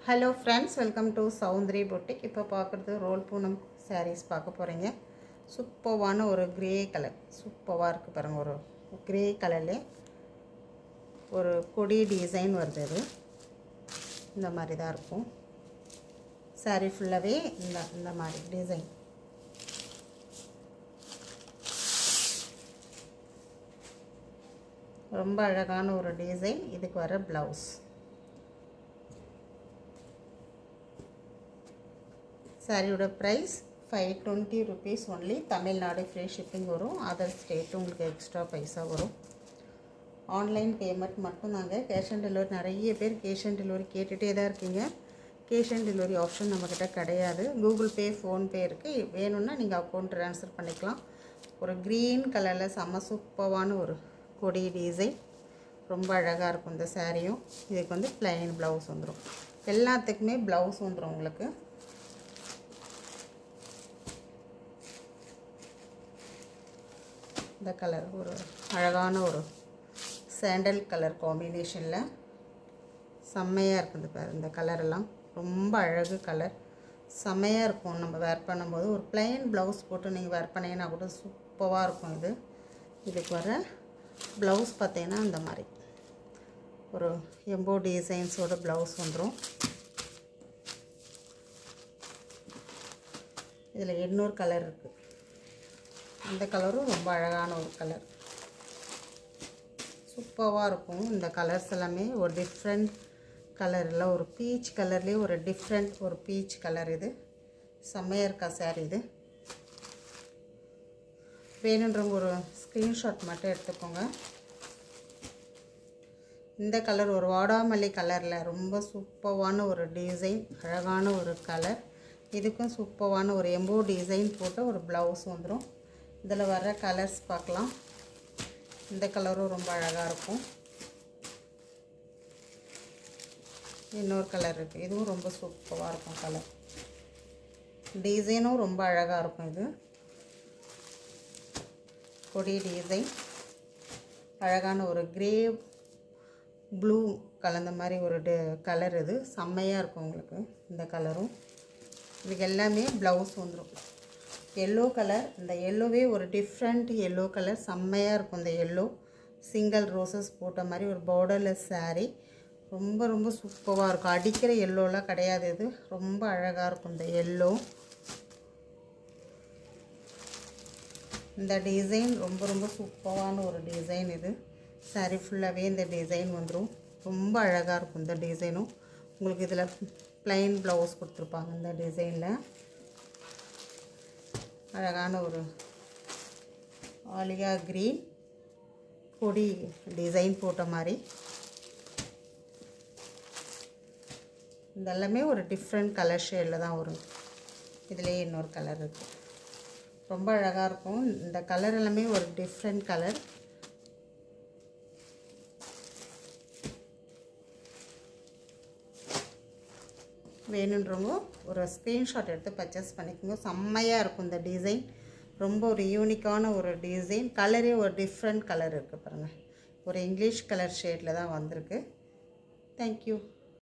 Hello friends, welcome to Soundri Boutique. இப்போ பார்க்குறது role Poonam sarees பார்க்க போகிறீங்க. சூப்பரான ஒரு கிரே கலர், சூப்பராக இருக்குது பாருங்கள். ஒரு கிரே கலர்லே ஒரு கொடி டிசைன் வருது. அது இந்த மாதிரி தான் இருக்கும். saree ஃபுல்லாகவே இந்த மாதிரி டிசைன். ரொம்ப அழகான ஒரு டிசைன். இதுக்கு வர ப்ளவுஸ். சாரியோட price 520 rupees only. Tamil Nadu free shipping வரும். அதர் ஸ்டேட் உங்களுக்கு எக்ஸ்ட்ரா பைசா வரும். ஆன்லைன் பேமெண்ட் மட்டும் நாங்கள். கேஷ் ஆன் டெலிவரி நிறைய பேர் கேஷ் ஆன் டெலிவரி கேட்டுகிட்டே தான் இருக்கீங்க. கேஷ் ஆன் டெலிவரி ஆப்ஷன் நம்மக்கிட்ட கிடையாது. கூகுள் பே, ஃபோன்பே இருக்குது. வேணும்னா நீங்கள் அக்கௌண்ட் ட்ரான்ஸ்ஃபர் பண்ணிக்கலாம். ஒரு க்ரீன் கலரில் செம்ம சூப்பரான ஒரு கொடி டிசைன். ரொம்ப அழகாக இருக்கும் இந்த சாரியும். இதுக்கு வந்து ப்ளைன் ப்ளவுஸ் வந்துடும். எல்லாத்துக்குமே ப்ளவுஸ் வந்துடும் உங்களுக்கு. இந்த கலர் ஒரு அழகான ஒரு சாண்டல் கலர் காம்பினேஷனில் செம்மையாக இருக்குது பாரு. இந்த கலரெல்லாம் ரொம்ப அழகு கலர், செம்மையாக இருக்கும். நம்ம வேர் பண்ணும்போது ஒரு ப்ளைன் ப்ளவுஸ் போட்டு நீங்கள் வேர் பண்ணிங்கன்னா கூட சூப்பராக இருக்கும். இதுக்கு வர ப்ளவுஸ் பார்த்தீங்கன்னா இந்த மாதிரி ஒரு எம்போ டிசைன்ஸோட ப்ளவுஸ் வந்துடும். இதில் 800 கலர் இருக்குது. இந்த கலரும் ரொம்ப அழகான ஒரு கலர், சூப்பராக இருக்கும். இந்த கலர்ஸ் எல்லாமே ஒரு டிஃப்ரெண்ட் கலரில், ஒரு பீச் கலர்லேயே ஒரு டிஃப்ரெண்ட் ஒரு பீச் கலர். இது செம்மையாக இருக்கா சாரி. இது வேணுன்றவங்க ஒரு ஸ்க்ரீன்ஷாட் மட்டும் எடுத்துக்கோங்க. இந்த கலர் ஒரு வாடாமல்லி கலரில் ரொம்ப சூப்பரான ஒரு டிசைன், அழகான ஒரு கலர். இதுக்கும் சூப்பரான ஒரு எம்போ டிசைன் போட்ட ஒரு ப்ளவுஸ் வந்துடும். இதில் வர கலர்ஸ் பார்க்கலாம். இந்த கலரும் ரொம்ப அழகாக இருக்கும். இன்னொரு கலர் இருக்குது. இதுவும் ரொம்ப சூப்பராக இருக்கும் கலர். டிசைனும் ரொம்ப அழகாக இருக்கும். இது கொடி டிசைன், அழகான ஒரு கிரே ப்ளூ கலந்த மாதிரி ஒரு கலர். இது செம்மையாக இருக்கும் உங்களுக்கு. இந்த கலரும் இதுக்கு எல்லாமே ப்ளவுஸ் வந்துடும். எல்லோ கலர், இந்த எல்லோவே ஒரு டிஃப்ரெண்ட் எல்லோ கலர், செம்மையாக இருக்கும். இந்த எல்லோ சிங்கிள் ரோசஸ் போட்ட மாதிரி ஒரு பார்டர்லெஸ் சாரீ. ரொம்ப ரொம்ப சூப்பராக இருக்கும். அடிக்கிற எல்லோலாம் கிடையாது. இது ரொம்ப அழகாக இருக்கும். இந்த எல்லோ, இந்த டிசைன் ரொம்ப ரொம்ப சூப்பரான ஒரு டிசைன். இது சாரீ ஃபுல்லாகவே இந்த டிசைன் வந்துடும். ரொம்ப அழகாக இருக்கும் இந்த டிசைனும். உங்களுக்கு இதில் ப்ளைன் ப்ளவுஸ் கொடுத்துருப்பாங்க. இந்த டிசைனில் அழகான ஒரு ஆலியா க்ரீன் கொடி டிசைன் போட்ட மாதிரி. இதெல்லாமே ஒரு டிஃப்ரெண்ட் கலர் ஷேடில் தான் வரும். இதுலேயே இன்னொரு கலர் இருக்குது. ரொம்ப அழகாக இருக்கும். இந்த கலர் எல்லாமே ஒரு டிஃப்ரெண்ட் கலர். வேணுன்றவங்க ஒரு ஸ்க்ரீன்ஷாட் எடுத்து பர்ச்சேஸ் பண்ணிக்கோங்க. செம்மையாக இருக்கும் இந்த டிசைன். ரொம்ப ஒரு யூனிக்கான ஒரு டிசைன். கலரே ஒரு டிஃப்ரெண்ட் கலர் இருக்குது பாருங்கள். ஒரு இங்கிலீஷ் கலர் ஷேடில் தான் வந்திருக்கு. தேங்க்யூ.